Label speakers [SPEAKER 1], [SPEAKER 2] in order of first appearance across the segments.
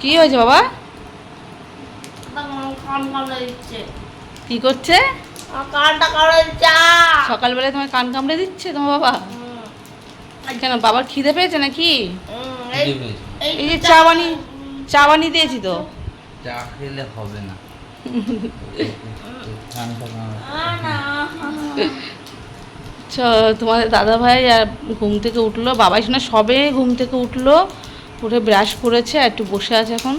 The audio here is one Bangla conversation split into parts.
[SPEAKER 1] কি হয়েছে বাবা? কি করছে? সকালবেলায় তোমার কান কামড়ে দিচ্ছে তোমার বাবা? কেন, বাবার খিদে পেয়েছে নাকি? এই যে চা বানিয়ে দিয়েছি তো।
[SPEAKER 2] চা খেলে হবে না।
[SPEAKER 1] তোমাদের দাদা ভাই আর ঘুম থেকে উঠলো, বাবাই শোনা সবে ঘুম থেকে উঠলো, উঠে ব্রাশ করেছে আর একটু বসে আছে এখন।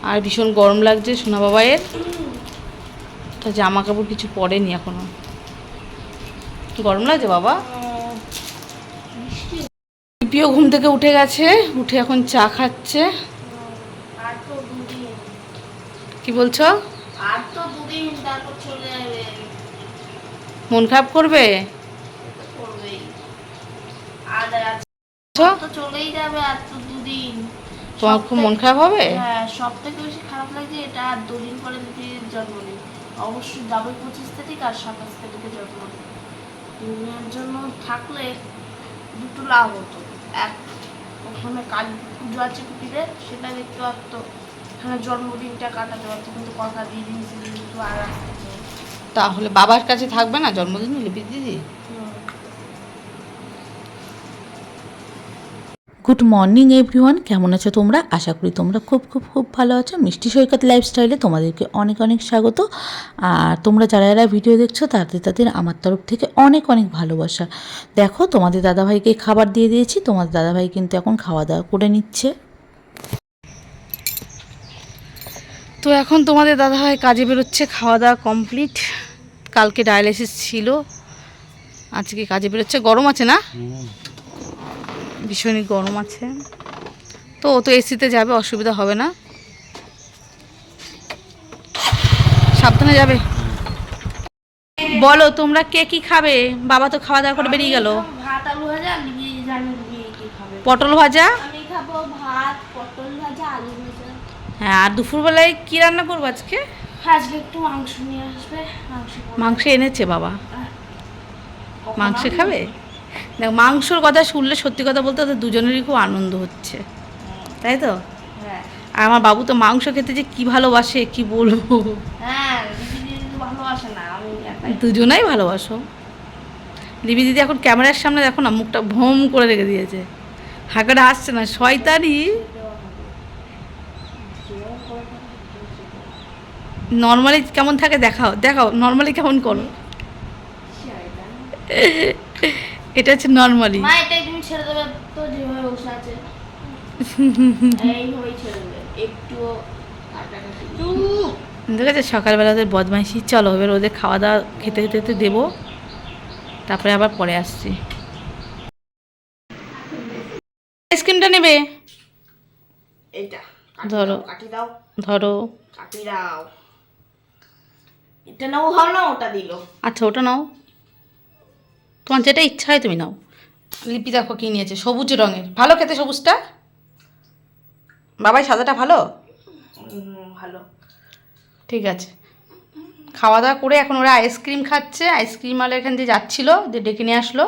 [SPEAKER 1] আর ভীষণ গরম লাগছে সোনা বাবাইয়ের, তা জামা কাপড় কিছু পরেনি এখনো। গরম লাগছে বাবা? লিপিও ঘুম থেকে উঠে গেছে, উঠে এখন চা খাচ্ছে। কি বলছো? মন খারাপ করবে?
[SPEAKER 3] চলেই যাবে আর তো দুদিন।
[SPEAKER 1] তোমার খুব মন খারাপ হবে?
[SPEAKER 3] হ্যাঁ, সব থেকে বেশি খারাপ লাগছে এটা, আর দুদিন পরে দিদির জন্মদিন। অবশ্যই যাবে 25 তারিখ আর 27 তারিখে জন্মদিন। দুদিনের জন্য থাকলে দুটো লাভ হতো। এক, ওখানে কালী পুজো আছে কুটিরে, সেটা দেখতে পারতো, এখানে জন্মদিনটা কাটাতে পারতো। কিন্তু কথা দিয়ে দিয়েছিল একটু আর আসতে চাই।
[SPEAKER 1] তাহলে বাবার কাছে থাকবে না জন্মদিন লিপি দিদি?
[SPEAKER 4] গুড মর্নিং এভরিওয়ান, কেমন আছো তোমরা? আশা করি তোমরা খুব খুব খুব ভালো আছো। মিষ্টি সৈকত লাইফস্টাইলে তোমাদেরকে অনেক অনেক স্বাগত। আর তোমরা যারা যারা ভিডিও দেখছো তাদের আমার তরফ থেকে অনেক অনেক ভালোবাসা। দেখো, তোমাদের দাদাভাইকে খাবার দিয়ে দিয়েছি, তোমাদের দাদাভাই কিন্তু এখন খাওয়া দাওয়া করে নিচ্ছে।
[SPEAKER 1] তো এখন তোমাদের দাদাভাই কাজে বেরোচ্ছে, খাওয়া দাওয়া কমপ্লিট। কালকে ডায়ালিসিস ছিল, আজকে কাজে বেরোচ্ছে। গরম আছে না? ভীষণই গরম আছে। তো ও তো এসিতে যাবে, অসুবিধা হবে না। সাবধানে যাবে। বলো তোমরা কে কি খাবে? বাবা তো খাওয়া দাওয়া করে বেরিয়ে গেল।
[SPEAKER 3] ভাত আলু ভাজা, লিবি জানি লিবি কি খাবে।
[SPEAKER 1] পটল ভাজা।
[SPEAKER 3] আমি খাবো ভাত, পটল ভাজা, আলু ভাজা।
[SPEAKER 1] হ্যাঁ, আর দুপুরবেলায় কি রান্না করবো আজকে?
[SPEAKER 3] আজকে একটু মাংস নিয়ে আসবে,
[SPEAKER 1] মাংস এনেছে বাবা। মাংস খাবে? দেখ, মাংসর কথা শুনলে সত্যি কথা বলতে ওদের দুজনেরই খুব আনন্দ হচ্ছে, তাই তো?
[SPEAKER 3] হ্যাঁ
[SPEAKER 1] আর আমার বাবু তো মাংস খেতে যে কি ভালোবাসে কি বলবো।
[SPEAKER 3] হ্যাঁ, লিবি দিদি ভালোবাসে না, আমি একাই।
[SPEAKER 1] দুজনাই ভালোবাসো। লিবি দিদি এখন ক্যামেরার সামনে দেখো না, মুখটা ভোম করে রেখে দিয়েছে, হাঁকাটা আসছে না, শয়তানি। নর্মালি কেমন থাকে দেখাও, দেখাও নর্মালি কেমন করো। এটা হচ্ছে নর্মালি।
[SPEAKER 3] মা, এটাই তুমি ছেড়ে দেবে তো, যেভাবে বসে আছে এইভাবেই ছেড়ে দেবে, একটুও কাটাকাটি।
[SPEAKER 1] দেখেছে সকালবেলা ওদের বদমাইশি। চলো এবার ওদের খাওয়া দাওয়া খেতে খেতে খেতে দেবো, তারপরে আবার পরে আসছি। আইসক্রিমটা নেবে?
[SPEAKER 3] এটা
[SPEAKER 1] ধরো
[SPEAKER 3] কাটি দাও,
[SPEAKER 1] ধরো।
[SPEAKER 3] কাটি দাও। এটা নাও, ভালো না ওটা দিল।
[SPEAKER 1] আচ্ছা ওটা নাও, তোমার যেটা ইচ্ছা হয় তুমি নাও। লিপি দেখো কি নিয়েছে, সবুজ রঙের। ভালো খেতে সবুজটা? বাবাই সাদাটা ভালো?
[SPEAKER 3] ভালো।
[SPEAKER 1] ঠিক আছে, খাওয়া দাওয়া করে এখন ওরা আইসক্রিম খাচ্ছে। আইসক্রিম আলো এখান দিয়ে যাচ্ছিলো, দিয়ে ডেকে নিয়ে আসলো।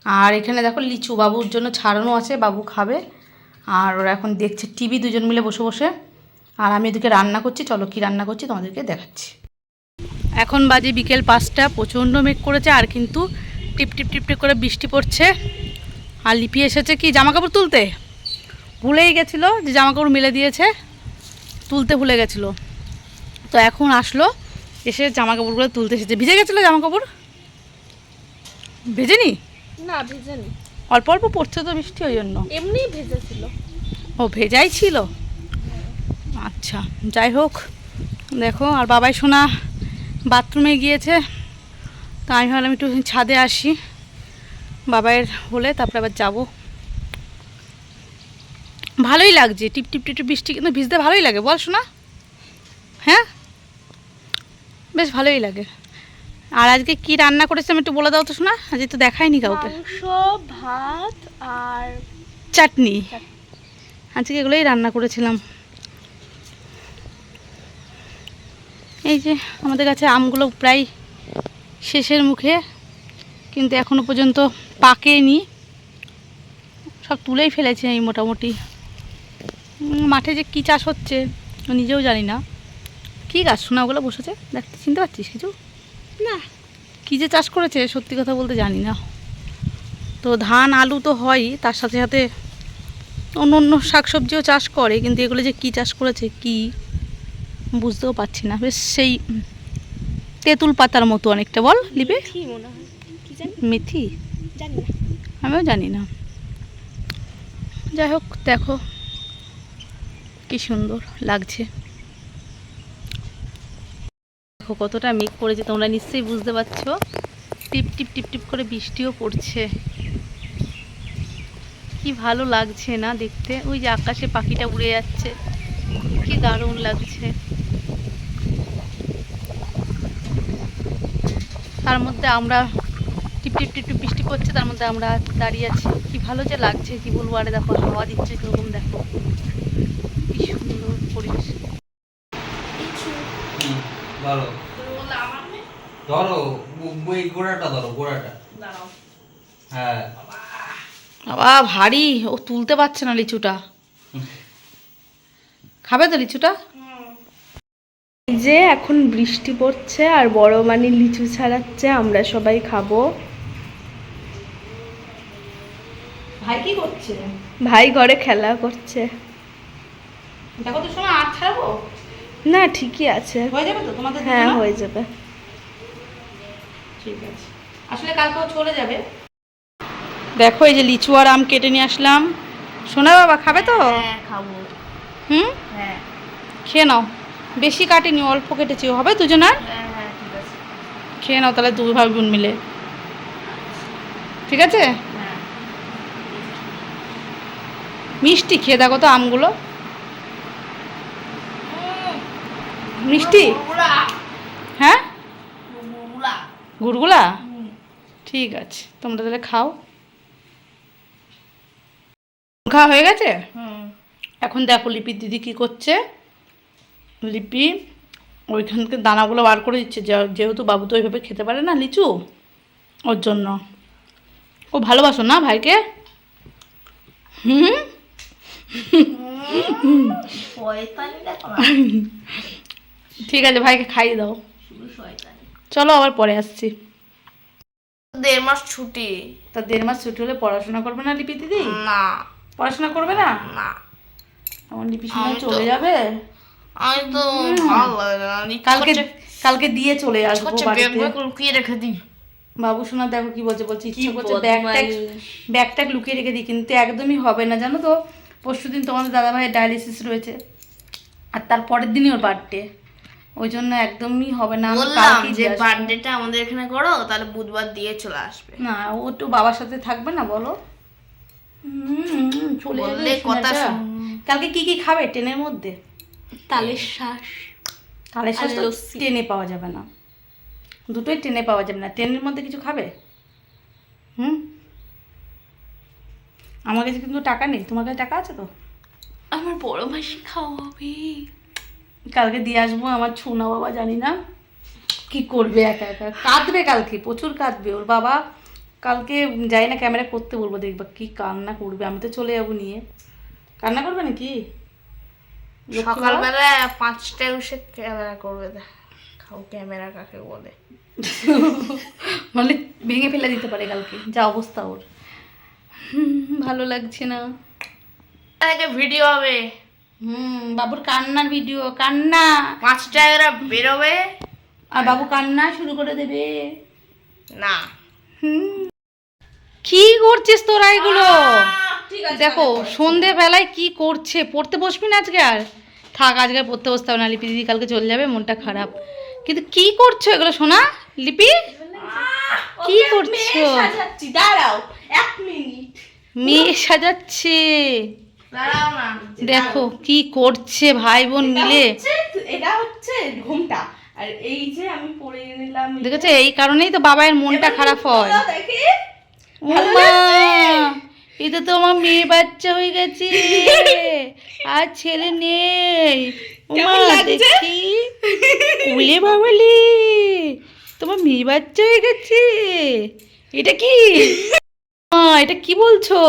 [SPEAKER 1] আর এখানে দেখো লিচু বাবুর জন্য ছাড়ানো আছে, বাবু খাবে। আর ওরা এখন দেখছে টিভি দুজন মিলে বসে বসে। আর আমি এদিকে রান্না করছি। চলো কি রান্না করছি তোমাদেরকে দেখাচ্ছি। এখন বাজে বিকেল 5টা, প্রচণ্ড মেঘ করেছে আর কিন্তু টিপ টিপ টিপ টিপ করে বৃষ্টি পড়ছে। আর লিপি এসেছে কি জামা কাপড় তুলতে, ভুলেই গেছিলো যে জামা কাপড় মেলে দিয়েছে, তুলতে ভুলে গেছিলো। তো এখন আসলো, এসে জামা কাপড়গুলো তুলতে এসেছে। ভিজে গেছিলো জামা কাপড়? ভেজেনি?
[SPEAKER 3] না, ভেজেনি।
[SPEAKER 1] অল্প অল্প পড়ছে তো বৃষ্টি, ওই জন্য।
[SPEAKER 3] এমনি ভেজেছিল।
[SPEAKER 1] ও ভেজাই ছিল, আচ্ছা। যাই হোক, দেখো। আর বাবাই সোনা বাথরুমে গিয়েছে, তা আমি ভাবলাম একটু ছাদে আসি, বাবাইয়ের হলে তারপরে আবার যাব। ভালোই লাগছে টিপ টিপ টিপ বৃষ্টি, কিন্তু ভিজতে ভালোই লাগে বল সোনা? হ্যাঁ, বেশ ভালোই লাগে। আর আজকে কি রান্না করেছে আমি একটু বলে দাও তো শোনা, আজকে তো দেখাইনি কাউকে।
[SPEAKER 3] মাংস, ভাত আর
[SPEAKER 1] চাটনি, আজকে এগুলোই রান্না করেছিলাম। এই যে আমাদের কাছে আমগুলো প্রায় শেষের মুখে, কিন্তু এখনো পর্যন্ত পাকেনি, সব তুলেই ফেলেছি আমি মোটামুটি। মাঠে যে কী চাষ হচ্ছে নিজেও জানি না। কী গাছ শোনা ওগুলো বসেছে দেখতে, চিনতে পারছিস কিছু?
[SPEAKER 3] না।
[SPEAKER 1] কী যে চাষ করেছে সত্যি কথা বলতে জানি না। তো ধান আলু তো হয়ই, তার সাথে সাথে অন্য অন্য শাকসবজিও চাষ করে, কিন্তু এগুলো যে কী চাষ করেছে কি বুঝতেও পারছি না। বেশ সেই তেঁতুল পাতার মতো অনেকটা, বল লিপি?
[SPEAKER 3] কি মনে হয়, কি জানি,
[SPEAKER 1] মেথি?
[SPEAKER 3] জানি না।
[SPEAKER 1] আমিও জানি না। যাই হোক, দেখো কি সুন্দর লাগছে। দেখো কতটা মেঘ পড়েছে, তোমরা নিশ্চয়ই বুঝতে পারছো। টিপ টিপ টিপ টিপ করে বৃষ্টিও পড়ছে। কি ভালো লাগছে না দেখতে। ওই যে আকাশে পাখিটা উড়ে যাচ্ছে, কি দারুণ লাগছে। তার মধ্যে আমরা টিপ টিপ টিপ টিপ বৃষ্টি পড়ছে, তার মধ্যে আমরা দাঁড়িয়ে আছি। কি ভালো যে লাগছে কি বলবো। আরে দেখো হাওয়া দিচ্ছে কিরকম, দেখো কি সুন্দর পরিবেশ।
[SPEAKER 2] ধরো ধরো ওই গোড়াটা ধরো, গোড়াটা। হ্যাঁ
[SPEAKER 1] বাবা ভারী, ও তুলতে পারছে না লিচুটা। খাবে তো লিচুটা?
[SPEAKER 3] যে এখন বৃষ্টি পড়ছে আর বড় মানে লিচু ছাড়াচ্ছে, আমরা সবাই খাবো।
[SPEAKER 1] ভাই কি করছে?
[SPEAKER 3] ভাই ঘরে খেলা করছে।
[SPEAKER 1] দেখো তো শোনা, আর ছাড়াবো
[SPEAKER 3] না ঠিকই আছে,
[SPEAKER 1] হয়ে যাবে তো তোমাদের?
[SPEAKER 3] হ্যাঁ
[SPEAKER 1] দুজনের?
[SPEAKER 3] হয়ে যাবে।
[SPEAKER 1] ঠিক আছে, আসলে কালকেও চলে যাবে। দেখো এই যে লিচু আর আম কেটে নিয়ে আসলাম। সোনা বাবা খাবে তো?
[SPEAKER 3] হ্যাঁ খাবো।
[SPEAKER 1] হুম,
[SPEAKER 3] হ্যাঁ
[SPEAKER 1] খেয়ে নাও। বেশি কাটিনি, অল্প কেটেছি। হবে দুজনার?
[SPEAKER 3] হ্যাঁ হ্যাঁ ঠিক আছে।
[SPEAKER 1] খেয়ে নাও তাহলে দুই ভাই বোন মিলে, ঠিক আছে?
[SPEAKER 3] হ্যাঁ
[SPEAKER 1] মিষ্টি খেয়ে দেখো তো আমগুলো, মিষ্টি। হ্যাঁ গুড়গুলা, ঠিক আছে তোমরা তাহলে খাও। খাওয়া হয়ে গেছে? এখন দেখো লিপির দিদি কি করছে। লিপি ওইখান থেকে দানাগুলো বার করে দিচ্ছে, যেহেতু বাবু তো ওইভাবে খেতে পারে না লিচু, ওর জন্য। ও ভালোবাসো না ভাইকে? হুম, ঠিক আছে ভাইকে খাইয়ে দাও। চলো আবার পরে আসছি।
[SPEAKER 3] 1.5 মাস ছুটি।
[SPEAKER 1] তা 1.5 মাস ছুটি হলে পড়াশোনা করবে না লিপি দিদি?
[SPEAKER 3] না
[SPEAKER 1] পড়াশোনা করবে না?
[SPEAKER 3] না,
[SPEAKER 1] আমার লিপি সময় চলে যাবে।
[SPEAKER 3] আমি তো ভালো লাগে না।
[SPEAKER 1] কালকে কালকে দিয়ে চলে আসবো বাড়িতে।
[SPEAKER 3] লুকিয়ে রেখে দিই।
[SPEAKER 1] বাবু শোনা দেখো কি বলছে, বলছে ইচ্ছা করছে
[SPEAKER 3] বদমাইশ।
[SPEAKER 1] ব্যাগটা লুকিয়ে রেখে দিই, কিন্তু একদমই হবে না জানো তো। পরশুদিন তোমাদের দাদাভাইয়ের ডায়ালিসিস রয়েছে, আর তার পরের দিনই ওর বার্থডে, ওই জন্য একদমই হবে না। আমি
[SPEAKER 3] বললাম
[SPEAKER 1] কালকেই
[SPEAKER 3] যে
[SPEAKER 1] দিয়ে আসবো।
[SPEAKER 3] বার্থডেটা আমাদের এখানে করো, তাহলে বুধবার দিয়ে চলে আসবে।
[SPEAKER 1] না ও একটু বাবার সাথে থাকবে না বলো। চলে যাবে
[SPEAKER 3] বললে কথা
[SPEAKER 1] সোনাটা।
[SPEAKER 3] শুন।
[SPEAKER 1] কালকে কি কি খাবে ট্রেনের মধ্যে?
[SPEAKER 3] তালের শ্বাস।
[SPEAKER 1] তাহলে
[SPEAKER 3] আর লস্যি।
[SPEAKER 1] ট্রেনে পাওয়া যাবে না, দুটোই ট্রেনে পাওয়া যাবে না। ট্রেনের মধ্যে কিছু খাবে? হুম, আমার কাছে কিন্তু টাকা নেই, তোমার কাছে টাকা আছে তো?
[SPEAKER 3] আমার বড় মাসি খাওয়াবে।
[SPEAKER 1] কালকে দিয়ে আসবো। আমার ছোনা বাবা জানি না কি করবে, একা একা কাঁদবে কালকে, প্রচুর কাঁদবে। ওর বাবা কালকে যাই না, ক্যামেরা করতে বলবো, দেখবা কি কান্না করবে। আমি তো চলে যাবো নিয়ে। কান্না করবে নাকি?
[SPEAKER 3] সকালবেলা 5টায় উঠে ক্যামেরা করবে। খাও ক্যামেরা কাকে বলে?
[SPEAKER 1] মানে ভেঙে ফেলে দিতে পারে কালকে, যা অবস্থা ওর। ভালো লাগছে না।
[SPEAKER 3] আগে ভিডিও হবে।
[SPEAKER 1] বাবুর কান্নার ভিডিও, কান্না।
[SPEAKER 3] 5টায় ওরা বেরোবে।
[SPEAKER 1] আর বাবু কান্না শুরু করে দেবে।
[SPEAKER 3] না
[SPEAKER 1] কি করছিস তোরা এগুলো? দেখো সন্ধেবেলায় কি করছে। পড়তে বসবি না আজকে? আর থাক, আজকে আর পড়তে বসতে হবে না। লিপি দিদি কালকে চলে যাবে, মনটা খারাপ। কিন্তু কি করছো এগুলো সোনা? লিপি কি করছো?
[SPEAKER 3] দাঁড়াও 1 মিনিট।
[SPEAKER 1] মেয়ে সাজাচ্ছে।
[SPEAKER 3] দাঁড়াও না।
[SPEAKER 1] দেখো কি করছে ভাই বোন মিলে।
[SPEAKER 3] এটা হচ্ছে ঘুমটা, আর এই যে আমি পরে নিলাম।
[SPEAKER 1] দেখেছো, এই কারণেই তো বাবার মনটা খারাপ হয়।
[SPEAKER 3] দেখি
[SPEAKER 1] ওমা, এটা তো আমার মেয়ে বাচ্চা হয়ে গেছে, আর ছেলে নেই। ওমা দেখি, উলে বাবালি, তোমার মেয়ে বাচ্চা হয়ে গেছে। এটা কি? এটা কি বলছো?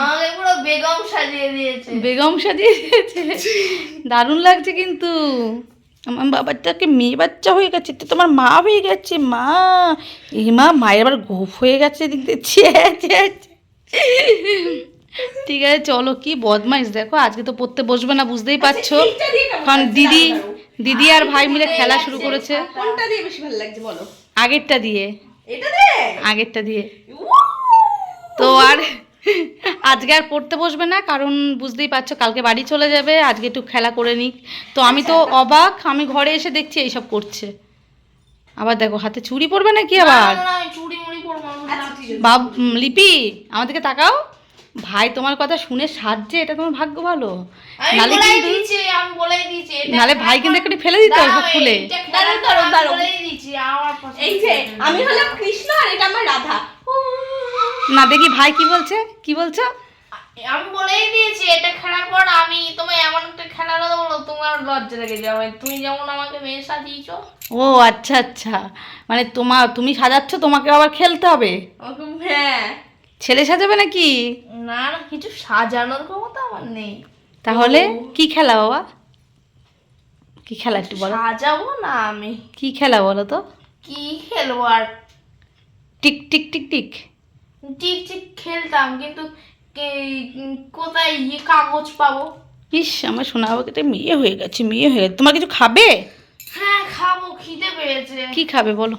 [SPEAKER 3] আমাকে পুরো বেগম সাজিয়ে দিয়েছে।
[SPEAKER 1] বেগম সাজিয়ে দিয়েছে, দারুণ লাগছে কিন্তু। আমার বাবাটাকে মেয়ে বাচ্চা হয়ে গেছে, তো তোমার মা হয়ে গেছে। মা, এই মায়ের আবার গোফ হয়ে গেছে, এদিক দিয়ে ঠিক আছে চলো। কি বদমাইশ দেখো, আজকে তো পড়তে বসবে না বুঝতেই পারছো, কারণ দিদি আর ভাই মিলে খেলা শুরু করেছে।
[SPEAKER 3] কোনটা দিয়ে বেশি ভালো লাগছে বলো?
[SPEAKER 1] আগেরটা দিয়ে,
[SPEAKER 3] এটা দিয়ে?
[SPEAKER 1] আগেরটা দিয়ে। তো আর আজকে আর পড়তে বসবে না, কারণ বুঝতেই পারছো কালকে বাড়ি চলে যাবে, আজকে একটু খেলা করে নিক। তো আমি তো অবাক, আমি ঘরে এসে দেখছি এইসব করছে। আবার দেখো হাতে চুড়ি পরবে নাকি আবার?
[SPEAKER 3] না, আমি চুড়ি মুড়ি পরবো না।
[SPEAKER 1] লিপি আমাদেরকে তাকাও, ভাই তোমার কথা শুনে সাজছে, এটা তোমার ভাগ্য ভালো। নালে কিন্তু
[SPEAKER 3] আমি বলেই দিয়েছি
[SPEAKER 1] নালে ভাই কিন্তু একটু ফেলে দিতে হবে সব খুলে।
[SPEAKER 3] এই যে আমি হলাম কৃষ্ণ আর এটা আমার রাধা।
[SPEAKER 1] না দেখি ভাই কি বলছে, কি বলছো?
[SPEAKER 3] আমি বলেই দিয়েছি এটা খেলার পর আমি তোমায় এমন একটা খেলা দেবো তোমার লজ্জা লেগে যাবে। তুমি যেমন আমাকে মেয়ে সাজিয়েছো।
[SPEAKER 1] ও আচ্ছা আচ্ছা, মানে তুমি সাজাচ্ছ, তোমাকে আবার খেলতে হবে।
[SPEAKER 3] হ্যাঁ,
[SPEAKER 1] ছেলে সাজাবে নাকি?
[SPEAKER 3] না না, কিছু সাজানোর ক্ষমতা আমার নেই।
[SPEAKER 1] তাহলে কি খেলা বাবা, কি খেলা একটু বলো?
[SPEAKER 3] সাজাবো না আমি।
[SPEAKER 1] কি খেলা বলো তো?
[SPEAKER 3] কি খেলবো আর?
[SPEAKER 1] টিক টিক টিক টিক
[SPEAKER 3] টিক টিক খেলতাম, কিন্তু কোথায় কাগজ পাবো?
[SPEAKER 1] ইস, আমার সোনা বাবাকে মেয়ে হয়ে গেছে, মেয়ে হয়ে গেছে। তোমার কিছু খাবে?
[SPEAKER 3] হ্যাঁ খাবো, খিদে পেয়েছে।
[SPEAKER 1] কি খাবে বলো?